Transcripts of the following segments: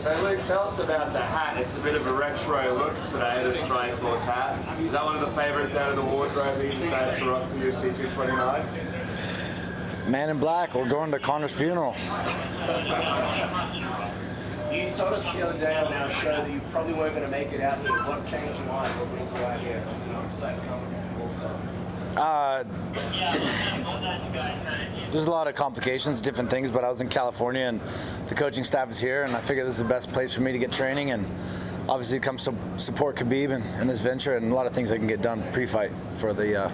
So Luke, tell us about the hat. It's a bit of a retro look today, the Strikeforce hat. Is that one of the favourites out of the wardrobe that you decided to rock for UFC 229? Man in Black, we're going to Conor's funeral. You told us the other day on our show that you probably weren't going to make it out here. What changed your mind? What brings you out here? Decided to come also. There's a lot of complications, different things, but I was in California and the coaching staff is here, and I figured this is the best place for me to get training and obviously come support Khabib in this venture, and a lot of things I can get done pre-fight for the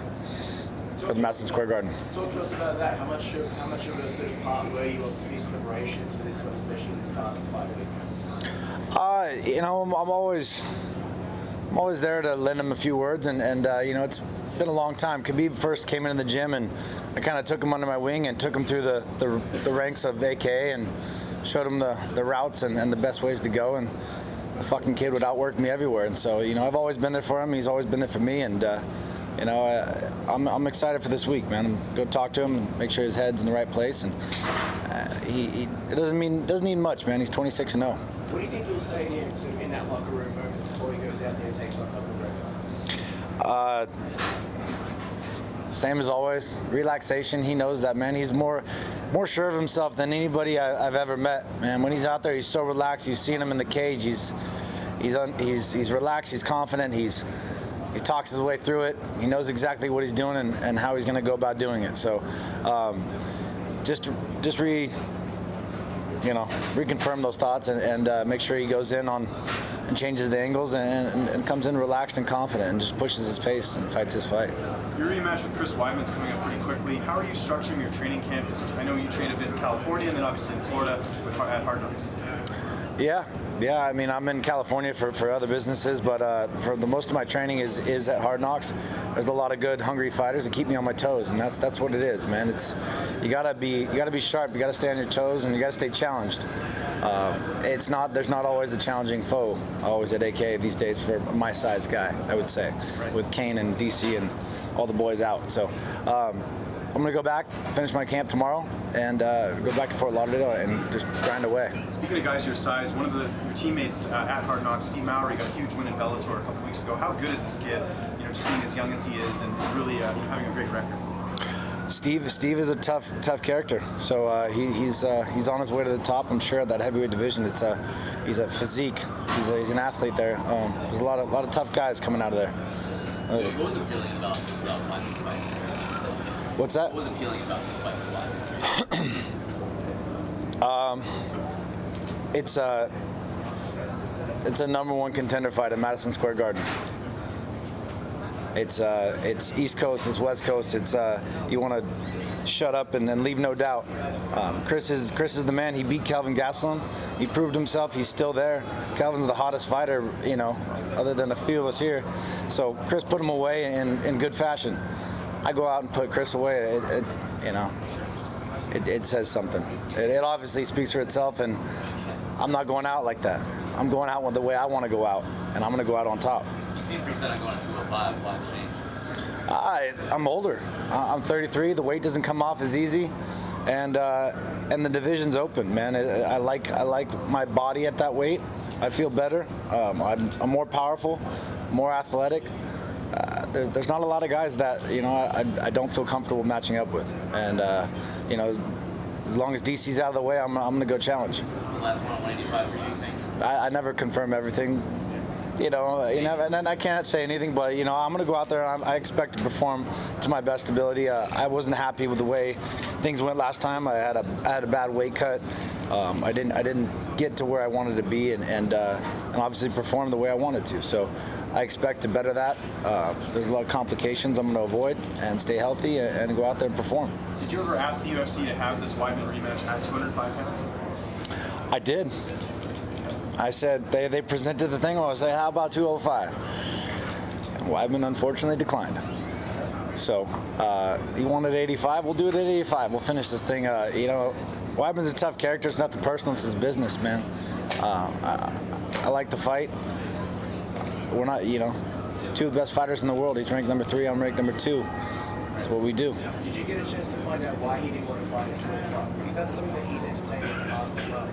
Madison Square Garden. Talk to us about that. How much of a sort of part were you of these preparations for this one, especially this past fight week? I'm always there to lend him a few words, and it's been a long time. Khabib first came into the gym, and I kind of took him under my wing and took him through the ranks of AKA and showed him the routes and the best ways to go, and the fucking kid would outwork me everywhere. And so, I've always been there for him. He's always been there for me, and I'm excited for this week, man. I'm go talk to him and make sure his head's in the right place, and it doesn't need much, man. He's 26-0. What do you think you'll say to him in that locker room moments before he goes out there and takes on Conor McGregor? Same as always, relaxation. He knows that, man. He's more sure of himself than anybody I've ever met, man. When he's out there, he's so relaxed. You've seen him in the cage. He's relaxed. He's confident. He talks his way through it. He knows exactly what he's doing and how he's going to go about doing it. So, just reconfirm those thoughts and make sure he goes in on and changes the angles and comes in relaxed and confident and just pushes his pace and fights his fight. Your rematch with Chris Weidman's coming up pretty quickly. How are you structuring your training camp? I know you train a bit in California and then obviously in Florida at Hard Knocks. Yeah. I mean, I'm in California for other businesses, but for the most of my training is at Hard Knocks. There's a lot of good, hungry fighters that keep me on my toes, and that's what it is, man. It's you gotta be sharp. You gotta stay on your toes, and you gotta stay challenged. There's not always a challenging foe always at AK these days for my size guy, I would say, with Kane and DC and all the boys out. So. I'm going to go back, finish my camp tomorrow, and go back to Fort Lauderdale and just grind away. Speaking of guys your size, one of your teammates at Hard Knocks, Steve Mowry, got a huge win in Bellator a couple weeks ago. How good is this kid, just being as young as he is and really having a great record? Steve is a tough character. So he's on his way to the top, I'm sure, at that heavyweight division. He's a physique. He's an athlete there. There's a lot of tough guys coming out of there. What was appealing about this fight? What's that? What was appealing about this fight? It's a #1 contender fight at Madison Square Garden. It's East Coast, it's West Coast. It's you want to shut up and then leave no doubt. Chris is the man. He beat Kelvin Gastelum. He proved himself. He's still there. Kelvin's the hottest fighter, other than a few of us here. So Chris put him away in good fashion. I go out and put Chris away. It says something. It obviously speaks for itself, and I'm not going out like that. I'm going out the way I want to go out, and I'm going to go out on top. You seem pretty set on going to 205. Why the change? I'm older. I'm 33. The weight doesn't come off as easy, and the division's open, man. I like my body at that weight. I feel better. I'm more powerful, more athletic. There's not a lot of guys that I don't feel comfortable matching up with, and as long as DC's out of the way, I'm gonna go challenge. This is the last one on 185 for you, you think? I never confirm everything, and I can't say anything, but I'm gonna go out there and I expect to perform to my best ability. I wasn't happy with the way things went last time. I had a bad weight cut. I didn't get to where I wanted to be, and obviously perform the way I wanted to. So I expect to better that. There's a lot of complications I'm going to avoid and stay healthy and go out there and perform. Did you ever ask the UFC to have this Weidman rematch at 205 pounds? I did. I said they presented the thing. I said, how about 205? And Weidman unfortunately declined. So he wanted 85. We'll do it at 85. We'll finish this thing. Weidman's a tough character. It's nothing personal. It's his business, man. I like the fight. We're not, two of the best fighters in the world. He's ranked #3. I'm ranked #2. That's what we do. Did you get a chance to find out why he didn't want to fight at 205? Because that's something that he's entertained in the past as well.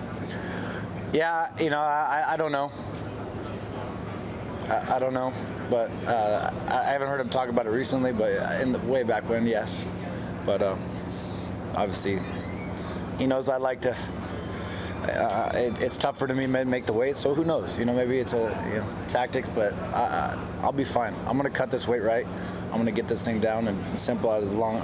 Yeah, you know, I don't know. I don't know, but I haven't heard him talk about it recently. But way back when, yes. But obviously, he knows I like to. It's tougher to me to make the weight, so who knows? You know, maybe it's tactics, but I'll be fine. I'm gonna cut this weight right. I'm gonna get this thing down and simple as long.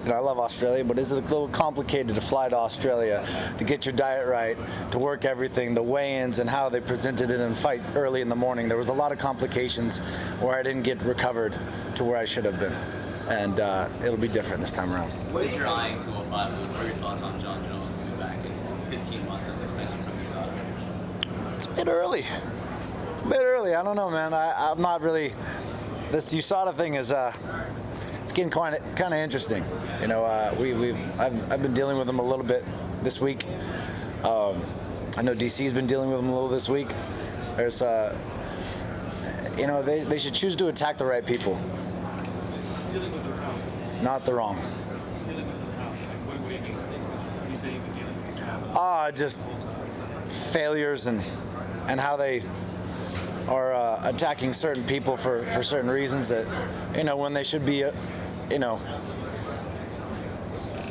You know, I love Australia, but it's a little complicated to fly to Australia, to get your diet right, to work everything, the weigh-ins and how they presented it in a fight early in the morning. There was a lot of complications where I didn't get recovered to where I should have been, and it'll be different this time around. Since you're eyeing 205, what are your thoughts on John Jones coming back in 15 months as suspension from USADA? It's a bit early. I don't know, man. I'm not really. This USADA thing is it's getting kind of interesting. You know, I've been dealing with them a little bit this week. I know DC's been dealing with them a little this week. There's you know, they should choose to attack the right people, Dealing with the wrong. not the wrong. Dealing with the wrong. Like, what do you mean? When you say you've been dealing with the Just failures and how they are attacking certain people for certain reasons that, you know, when they should be, you know,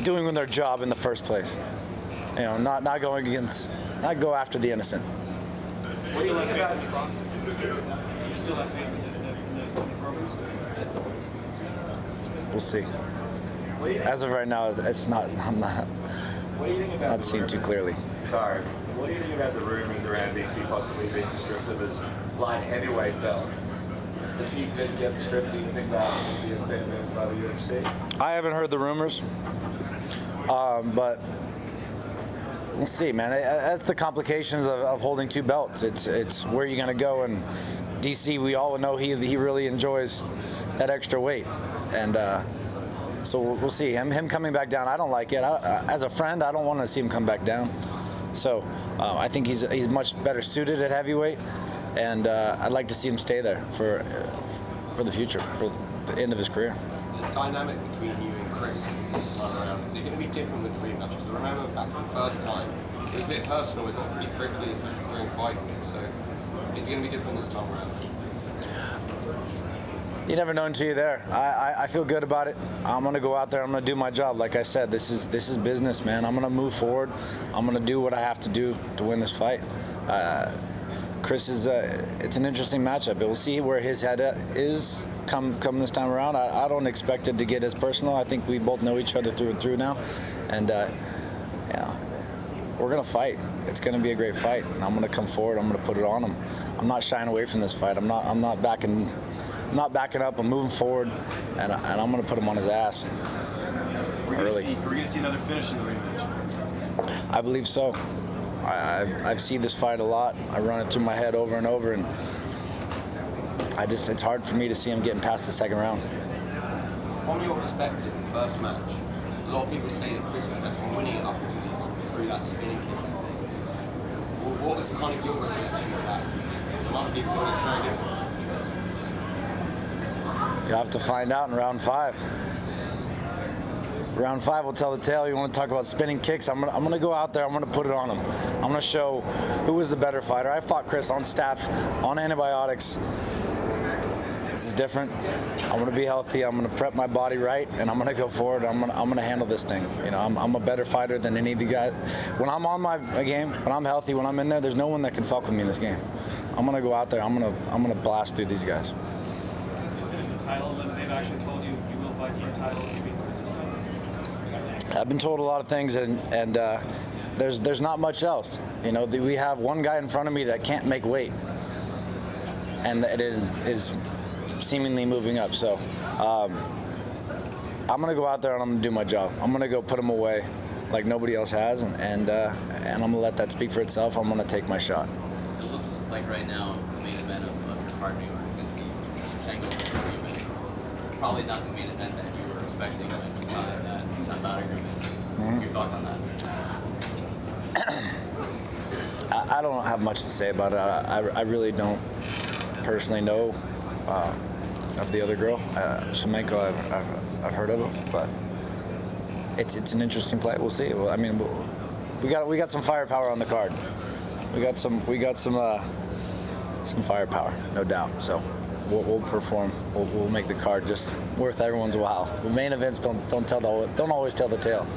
doing their job in the first place. You know, not go after the innocent. What do you like about the process? You still have faith in the programs? We'll see. As of right now, it's not. I'm not. What do you think about Not seeing too clearly. Sorry. What do you think about the rumors around DC possibly being stripped of his light heavyweight belt? If he did get stripped, do you think that would be a fair move by the UFC? I haven't heard the rumors, but we'll see, man. That's the complications of holding two belts. It's where you're gonna go. And DC, we all know he really enjoys that extra weight, and so we'll see him coming back down. I don't like it. As a friend, I don't want to see him come back down. So I think he's much better suited at heavyweight, and I'd like to see him stay there for the future, for the end of his career. The dynamic between you and Chris this time around, is it going to be different with the rematch? Because I remember back to the first time, it was a bit personal, it got pretty prickly, especially during fighting. So is it going to be different this time around? You never know until you're there. I feel good about it. I'm gonna go out there. I'm gonna do my job. Like I said, this is business, man. I'm gonna move forward. I'm gonna do what I have to do to win this fight. Chris is it's an interesting matchup. We'll see where his head is come this time around. I don't expect it to get as personal. I think we both know each other through and through now, and yeah, we're gonna fight. It's gonna be a great fight, and I'm gonna come forward. I'm gonna put it on him. I'm not shying away from this fight. I'm not backing up. I'm moving forward, and I'm going to put him on his ass. We're going to see another finish in the rematch. I believe so. I've seen this fight a lot. I run it through my head over and over, and it's hard for me to see him getting past the second round. From your perspective, the first match, a lot of people say that Chris was actually winning it up until he threw that spinning kick. What was kind of your recollection of that? So a lot of people thought it was very different. You'll have to find out in round 5. Round 5 will tell the tale. You want to talk about spinning kicks? I'm gonna go out there. I'm gonna put it on him. I'm gonna show who was the better fighter. I fought Chris on staph, on antibiotics. This is different. I'm gonna be healthy. I'm gonna prep my body right, and I'm gonna go forward. I'm gonna handle this thing. You know, I'm a better fighter than any of the guys. When I'm on my game, when I'm healthy, when I'm in there's no one that can fuck with me in this game. I'm gonna go out there. I'm gonna blast through these guys. Title, and they've actually told you will fight for a title if you beat Chris this time? I've been told a lot of things, and there's not much else. You know, we have one guy in front of me that can't make weight, and it is seemingly moving up. So I'm gonna go out there and I'm gonna do my job. I'm gonna go put him away like nobody else has, and I'm gonna let that speak for itself. I'm gonna take my shot. It looks like right now the main event of your card is going to be Shango versus Humans. Probably not the main event that you were expecting when you signed that John Bout agreement. Mm-hmm. Your thoughts on that? I don't have much to say about it. I really don't personally know of the other girl, Shlemenko. I've heard of it, but it's an interesting play. We'll see. Well, I mean, we got some firepower on the card. some firepower, no doubt. So we'll perform. We'll make the card just worth everyone's while. The main events don't always tell the tale.